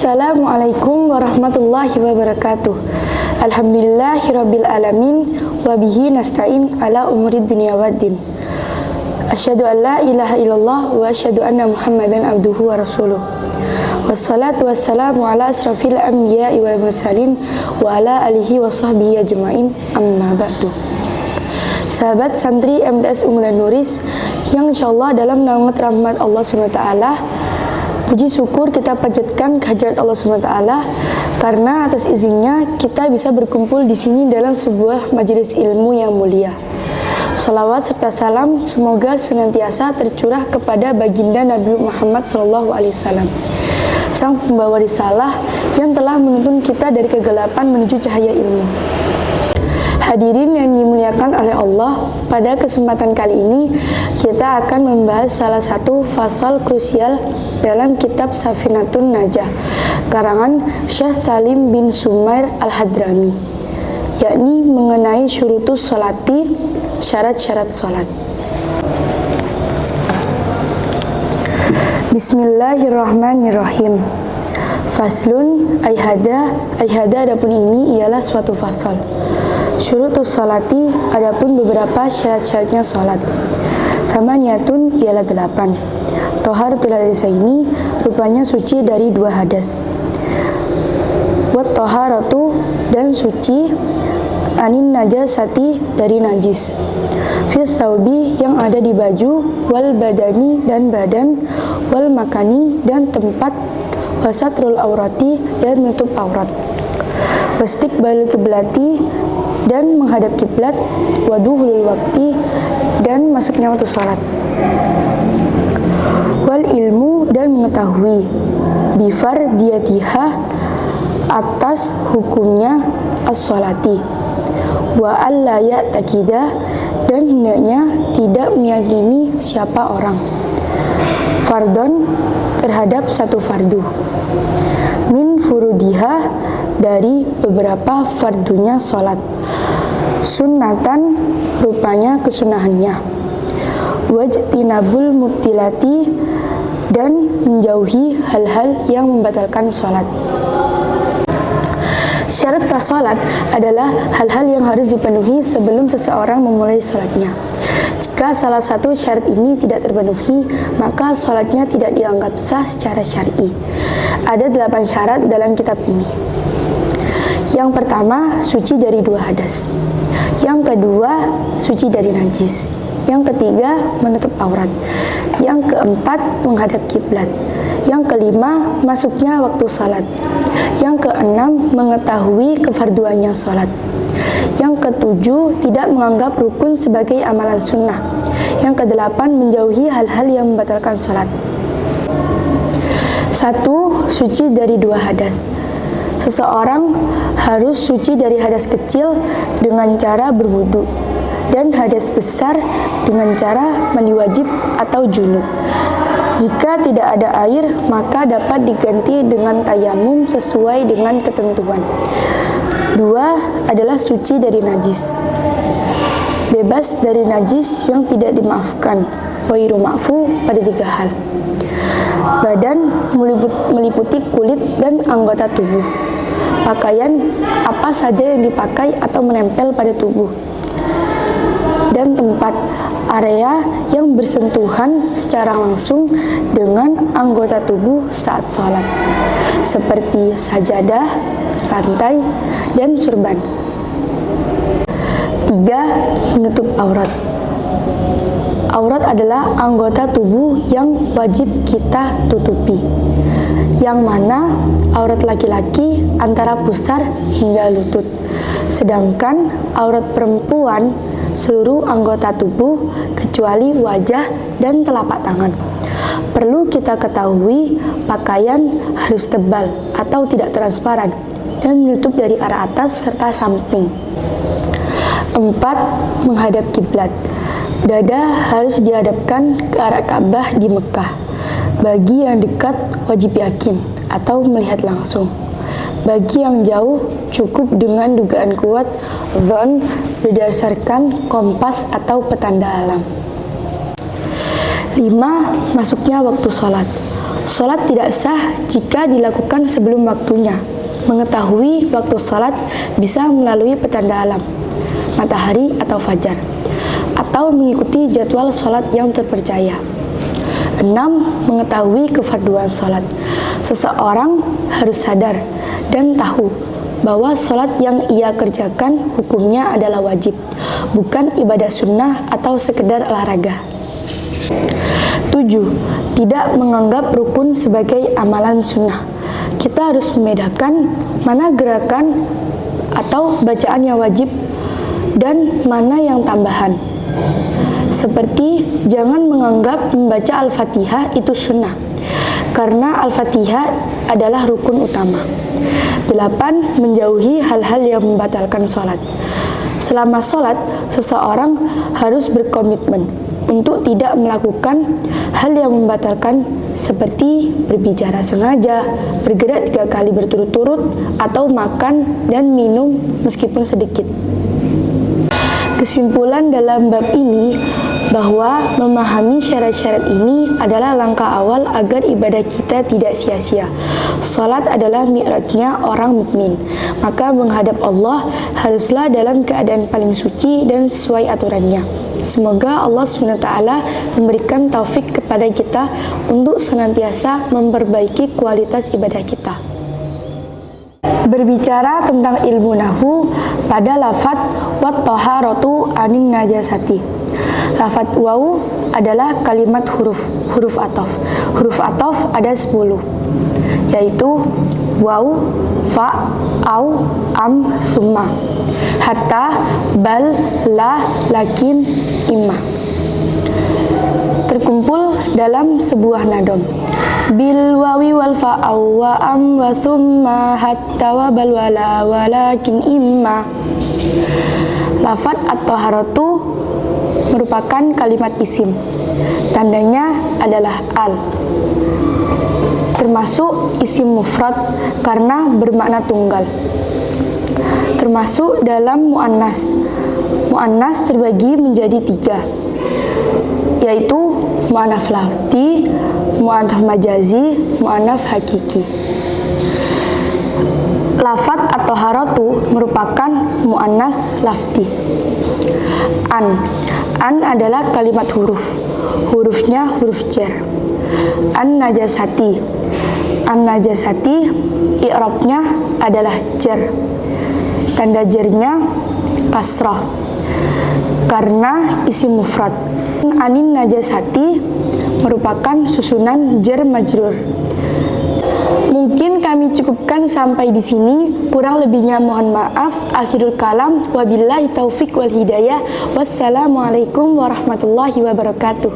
Assalamualaikum warahmatullahi wabarakatuh. Alhamdulillahirabbil alamin wa bihi nasta'in ala umuri dunya waddin. Asyhadu an la ilaha illallah wa asyhadu anna Muhammadan abduhu wa rasuluh. Wassalatu wassalamu ala asrafil anbiya'i wal mursalin wa ala alihi wa sahbihi ajma'in, amma ba'du. Sahabat santri MTS Unggulan Nuris yang insyaallah dalam naungan rahmat Allah SWT, puji syukur kita panjatkan kehadirat Allah SWT karena atas izinnya kita bisa berkumpul di sini dalam sebuah majelis ilmu yang mulia. Shalawat serta salam semoga senantiasa tercurah kepada baginda Nabi Muhammad SAW, sang pembawa risalah yang telah menuntun kita dari kegelapan menuju cahaya ilmu. Hadirin yang dimuliakan oleh Allah, pada kesempatan kali ini kita akan membahas salah satu fasal krusial dalam kitab Safinatun Najah karangan Syekh Salim bin Sumair Al-Hadrami, yakni mengenai syurutus sholati, syarat-syarat sholat. Bismillahirrahmanirrahim. Faslun ayhada adapun ini ialah suatu fasal. Syurutus sholati adapun beberapa syarat-syaratnya sholat. Samaniyatun ialah 8. Toharatul hadasaini rupanya suci dari 2 hadas. Wat toharatu dan suci anin najasati dari najis. Fis saubi yang ada di baju, wal badani dan badan, wal makani dan tempat, wasatrul aurati dan menutup aurat, wastiqbalul kiblati dan menghadap kiblat, waduhulul wakti dan masuknya waktu sholat, wal ilmu dan mengetahui, bifar diyatiha atas hukumnya as-sholati, wa alla ya'takida dan hendaknya tidak meyakini siapa orang, fardon terhadap satu fardu, min furudiha dari beberapa fardunya sholat, sunnatan rupanya kesunahannya, wajtinabul mubtilati dan menjauhi hal-hal yang membatalkan sholat. Syarat sah sholat adalah hal-hal yang harus dipenuhi sebelum seseorang memulai sholatnya. Jika salah satu syarat ini tidak terpenuhi, maka sholatnya tidak dianggap sah secara syar'i. Ada 8 syarat dalam kitab ini. Yang pertama, suci dari 2 hadas. Yang kedua, suci dari najis. Yang ketiga, menutup aurat. Yang keempat, menghadap kiblat. Yang kelima, masuknya waktu salat. Yang keenam, mengetahui kefarduannya salat. Yang ketujuh, tidak menganggap rukun sebagai amalan sunnah. Yang kedelapan, menjauhi hal-hal yang membatalkan salat. 1. Suci dari 2 hadas. Seseorang harus suci dari hadas kecil dengan cara berwudu dan hadas besar dengan cara mandi wajib atau junub. Jika tidak ada air, maka dapat diganti dengan tayamum sesuai dengan ketentuan. 2 adalah suci dari najis. Bebas dari najis yang tidak dimaafkan, wairu ma'fu pada 3 hal. Badan meliputi kulit dan anggota tubuh. Pakaian apa saja yang dipakai atau menempel pada tubuh. Dan tempat, area yang bersentuhan secara langsung dengan anggota tubuh saat sholat, seperti sajadah, lantai, dan surban. 3. Menutup aurat. Aurat adalah anggota tubuh yang wajib kita tutupi, yang mana aurat laki-laki antara pusar hingga lutut, sedangkan aurat perempuan seluruh anggota tubuh kecuali wajah dan telapak tangan. Perlu kita ketahui, pakaian harus tebal atau tidak transparan dan menutup dari arah atas serta samping. 4. Menghadap kiblat. Dada harus dihadapkan ke arah Ka'bah di Mekah. Bagi yang dekat wajib yakin atau melihat langsung. Bagi yang jauh cukup dengan dugaan kuat dzon berdasarkan kompas atau petanda alam. 5. Masuknya waktu sholat. Sholat tidak sah jika dilakukan sebelum waktunya. Mengetahui waktu sholat bisa melalui petanda alam, matahari atau fajar, atau mengikuti jadwal sholat yang terpercaya. 6. Mengetahui kefarduan sholat. Seseorang harus sadar dan tahu bahwa sholat yang ia kerjakan hukumnya adalah wajib, bukan ibadah sunnah atau sekedar olahraga. 7. Tidak menganggap rukun sebagai amalan sunnah. Kita harus membedakan mana gerakan atau bacaan yang wajib dan mana yang tambahan. Seperti jangan menganggap membaca Al-Fatihah itu sunnah, karena Al-Fatihah adalah rukun utama. 8. Menjauhi hal-hal yang membatalkan sholat. Selama sholat, seseorang harus berkomitmen untuk tidak melakukan hal yang membatalkan seperti berbicara sengaja, bergerak 3 kali berturut-turut, atau makan dan minum meskipun sedikit. Kesimpulan dalam bab ini bahwa memahami syarat-syarat ini adalah langkah awal agar ibadah kita tidak sia-sia. Salat adalah mi'rajnya orang mukmin, maka menghadap Allah haruslah dalam keadaan paling suci dan sesuai aturannya. Semoga Allah SWT memberikan taufik kepada kita untuk senantiasa memperbaiki kualitas ibadah kita. Berbicara tentang ilmu nahu pada lafadz wat taharatu anin najasati. Lafadz waw adalah kalimat huruf ataf. Huruf ataf ada 10, yaitu waw, fa, au, am, summa, hatta, bal, la, lakin, imma. Terkumpul dalam sebuah nadom. Bil wawi wal fa'au wa am wa summa hatta wa bal wa la wa lakin imma. Lafadz at-taharatu merupakan kalimat isim. Tandanya adalah al. Termasuk isim mufrad karena bermakna tunggal. Termasuk dalam mu'annas. Mu'annas terbagi menjadi 3, yaitu mu'annats lafzi, mu'annats majazi, mu'annats hakiki. Lafadz at-taharatu merupakan mu'annats lafzi. An adalah kalimat huruf. Hurufnya huruf jar. An-najasati. An-najasati i'rabnya adalah jar. Tanda jarnya kasrah karena isim mufrad. Anin najasati merupakan susunan jar majrur. Mungkin kami cukupkan sampai di sini. Kurang lebihnya mohon maaf. Akhirul kalam. Wabillahi taufik wal hidayah. Wassalamualaikum warahmatullahi wabarakatuh.